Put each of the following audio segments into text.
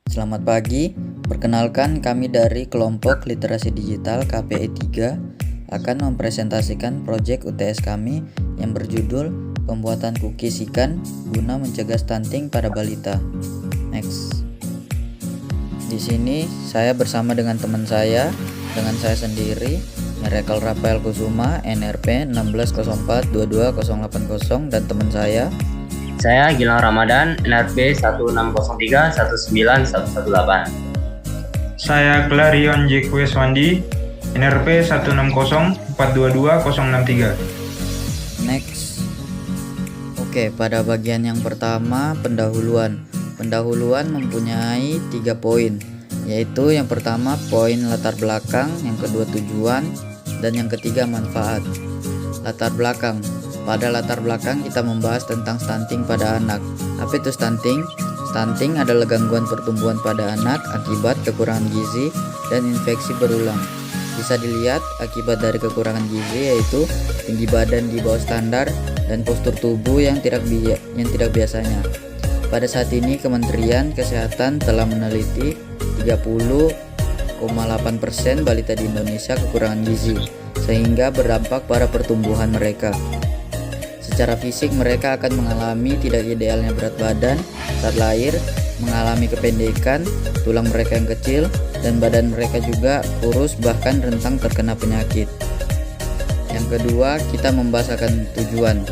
Selamat pagi, perkenalkan kami dari kelompok literasi digital KPI 3 akan mempresentasikan proyek UTS kami yang berjudul pembuatan cookies ikan guna mencegah stunting pada balita. Next. Di sini saya bersama dengan teman saya, dengan saya sendiri, Miracle Rafael Kusuma, NRP 16042280 dan teman saya. Saya Gilang Ramadan, NRP 1603191118. Saya Clarion J. Kueswandi, NRP 1604220063. Next. Oke, pada bagian yang pertama pendahuluan. Pendahuluan mempunyai 3 poin, yaitu yang pertama poin latar belakang, yang kedua tujuan, dan yang ketiga manfaat. Latar belakang. Pada latar belakang kita membahas tentang stunting pada anak. Apa itu stunting? Stunting adalah gangguan pertumbuhan pada anak akibat kekurangan gizi dan infeksi berulang. Bisa dilihat akibat dari kekurangan gizi yaitu tinggi badan di bawah standar dan postur tubuh yang tidak biasanya. Pada saat ini Kementerian Kesehatan telah meneliti 30,8% balita di Indonesia kekurangan gizi, sehingga berdampak pada pertumbuhan mereka. Secara fisik mereka akan mengalami tidak idealnya berat badan saat lahir, mengalami kependekan, tulang mereka yang kecil, dan badan mereka juga kurus bahkan rentan terkena penyakit. Yang kedua, kita membahas akan tujuan.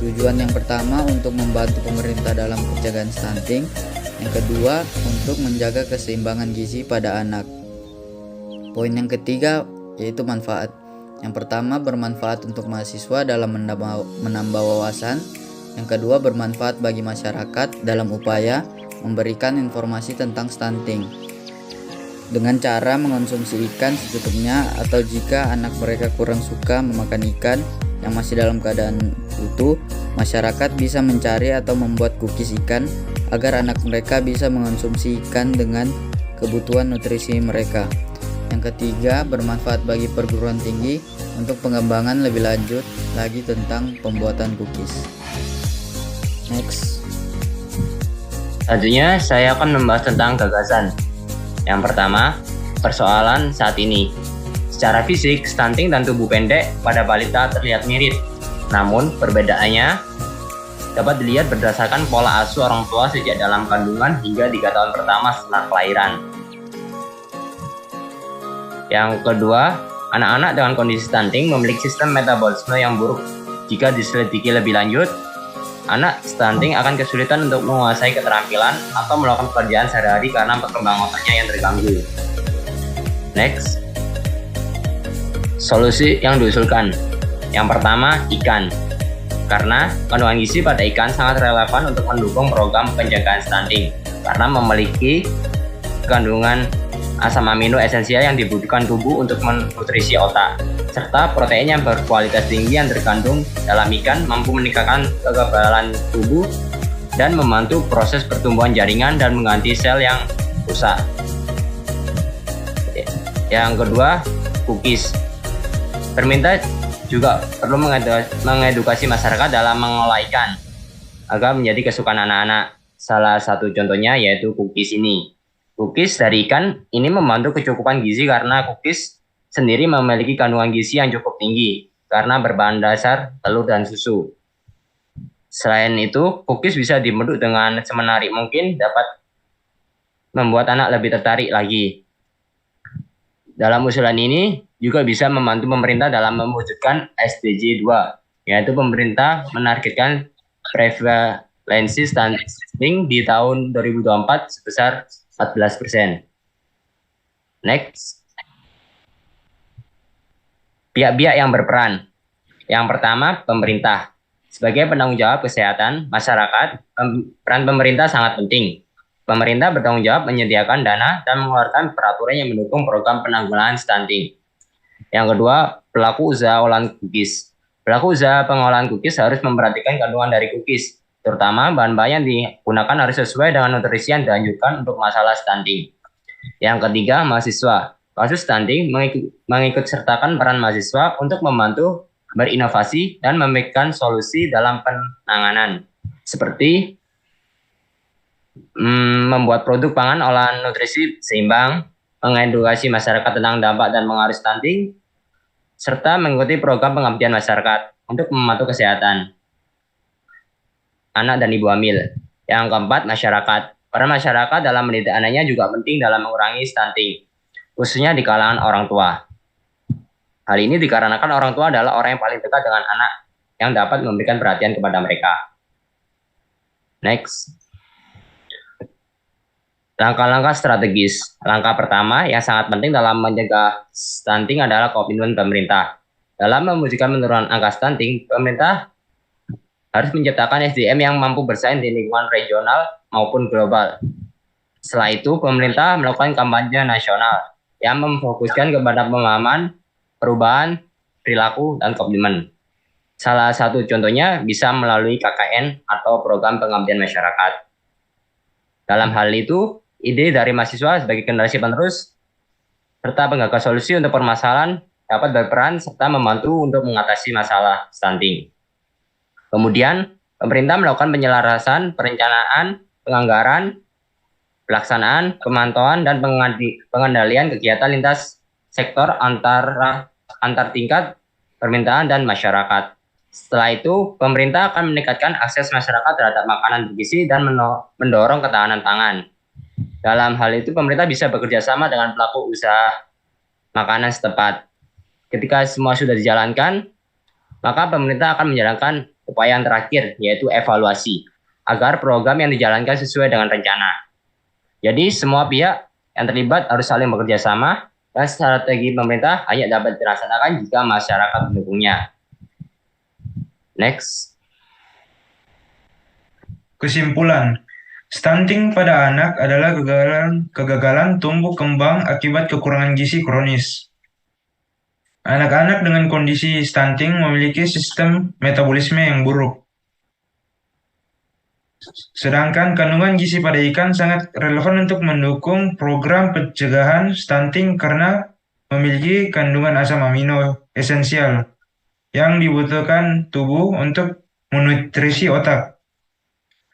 Tujuan yang pertama untuk membantu pemerintah dalam pencegahan stunting. Yang kedua, untuk menjaga keseimbangan gizi pada anak. Poin yang ketiga yaitu manfaat. Yang pertama, bermanfaat untuk mahasiswa dalam menambah wawasan. Yang kedua, bermanfaat bagi masyarakat dalam upaya memberikan informasi tentang stunting dengan cara mengonsumsi ikan secukupnya, atau jika anak mereka kurang suka memakan ikan yang masih dalam keadaan utuh, masyarakat bisa mencari atau membuat cookies ikan agar anak mereka bisa mengonsumsi ikan dengan kebutuhan nutrisi mereka. Yang ketiga, bermanfaat bagi perguruan tinggi untuk pengembangan lebih lanjut lagi tentang pembuatan cookies. Next. Selanjutnya, saya akan membahas tentang gagasan. Yang pertama, persoalan saat ini. Secara fisik, stunting dan tubuh pendek pada balita terlihat mirip. Namun, perbedaannya dapat dilihat berdasarkan pola asuh orang tua sejak dalam kandungan hingga 3 tahun pertama setelah kelahiran. Yang kedua, anak-anak dengan kondisi stunting memiliki sistem metabolisme yang buruk. Jika diselidiki lebih lanjut, anak stunting akan kesulitan untuk menguasai keterampilan atau melakukan pekerjaan sehari-hari karena perkembangan otaknya yang terganggu. Next. Solusi yang diusulkan. Yang pertama, ikan. Karena kandungan gizi pada ikan sangat relevan untuk mendukung program pencegahan stunting karena memiliki kandungan asam amino esensial yang dibutuhkan tubuh untuk menutrisi otak, serta protein yang berkualitas tinggi yang terkandung dalam ikan mampu meningkatkan kekebalan tubuh dan membantu proses pertumbuhan jaringan dan mengganti sel yang rusak. Yang kedua, cookies. Pemerintah juga perlu mengedukasi masyarakat dalam mengolah ikan agar menjadi kesukaan anak-anak. Salah satu contohnya yaitu cookies ini. Cookies dari ikan ini membantu kecukupan gizi karena cookies sendiri memiliki kandungan gizi yang cukup tinggi karena berbahan dasar telur dan susu. Selain itu, cookies bisa dibentuk dengan semenarik mungkin dapat membuat anak lebih tertarik lagi. Dalam usulan ini juga bisa membantu pemerintah dalam mewujudkan SDG 2, yaitu pemerintah menargetkan prevalensi stunting di tahun 2024 sebesar 14%. Next. Pihak-pihak yang berperan. Yang pertama, pemerintah. Sebagai penanggung jawab kesehatan masyarakat, peran pemerintah sangat penting. Pemerintah bertanggung jawab menyediakan dana dan mengeluarkan peraturan yang mendukung program penanggulangan stunting. Yang kedua, pelaku usaha olahan cookies. Pelaku usaha pengolahan cookies harus memperhatikan kandungan dari cookies, terutama bahan-bahan yang digunakan harus sesuai dengan nutrisi yang dianjurkan untuk masalah stunting. Yang ketiga, mahasiswa. Kasus stunting mengikut sertakan peran mahasiswa untuk membantu berinovasi dan memberikan solusi dalam penanganan, seperti membuat produk pangan olahan nutrisi seimbang, mengedukasi masyarakat tentang dampak dan pengaruh stunting, serta mengikuti program pengabdian masyarakat untuk memantau kesehatan anak dan ibu hamil. Yang keempat, masyarakat. Peran masyarakat dalam mendidik anaknya juga penting dalam mengurangi stunting, khususnya di kalangan orang tua. Hal ini dikarenakan orang tua adalah orang yang paling dekat dengan anak yang dapat memberikan perhatian kepada mereka. Next. Langkah-langkah strategis. Langkah pertama yang sangat penting dalam mencegah stunting adalah komitmen pemerintah. Dalam mewujudkan penurunan angka stunting, pemerintah harus menciptakan SDM yang mampu bersaing di lingkungan regional maupun global. Setelah itu, pemerintah melakukan kampanye nasional yang memfokuskan kepada pemahaman, perubahan, perilaku, dan komitmen. Salah satu contohnya bisa melalui KKN atau program pengabdian masyarakat. Dalam hal itu, ide dari mahasiswa sebagai generasi penerus serta penggagas solusi untuk permasalahan dapat berperan serta membantu untuk mengatasi masalah stunting. Kemudian, pemerintah melakukan penyelarasan, perencanaan, penganggaran, pelaksanaan, pemantauan, dan pengendalian kegiatan lintas sektor antar tingkat permintaan dan masyarakat. Setelah itu, pemerintah akan meningkatkan akses masyarakat terhadap makanan bergizi dan mendorong ketahanan pangan. Dalam hal itu, pemerintah bisa bekerja sama dengan pelaku usaha makanan setempat. Ketika semua sudah dijalankan, maka pemerintah akan menjalankan upaya yang terakhir, yaitu evaluasi, agar program yang dijalankan sesuai dengan rencana. Jadi, semua pihak yang terlibat harus saling bekerja sama, dan strategi pemerintah hanya dapat dilaksanakan jika masyarakat mendukungnya. Next. Kesimpulan, stunting pada anak adalah kegagalan tumbuh kembang akibat kekurangan gizi kronis. Anak-anak dengan kondisi stunting memiliki sistem metabolisme yang buruk. Sedangkan kandungan gizi pada ikan sangat relevan untuk mendukung program pencegahan stunting karena memiliki kandungan asam amino esensial yang dibutuhkan tubuh untuk menutrisi otak,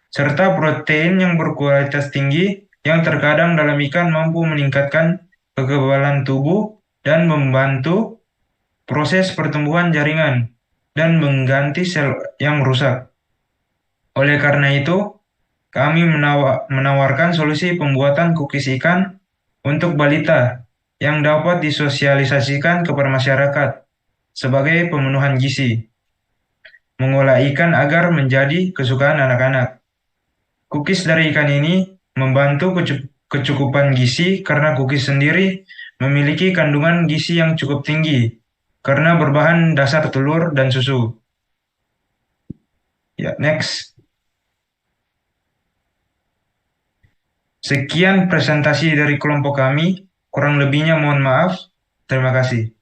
serta protein yang berkualitas tinggi yang terkadang dalam ikan mampu meningkatkan kekebalan tubuh dan membantu proses pertumbuhan jaringan dan mengganti sel yang rusak. Oleh karena itu, kami menawarkan solusi pembuatan cookies ikan untuk balita yang dapat disosialisasikan kepada masyarakat sebagai pemenuhan gizi, mengolah ikan agar menjadi kesukaan anak-anak. Cookies dari ikan ini membantu kecukupan gizi karena cookies sendiri memiliki kandungan gizi yang cukup tinggi karena berbahan dasar telur dan susu. Ya, next. Sekian presentasi dari kelompok kami. Kurang lebihnya mohon maaf. Terima kasih.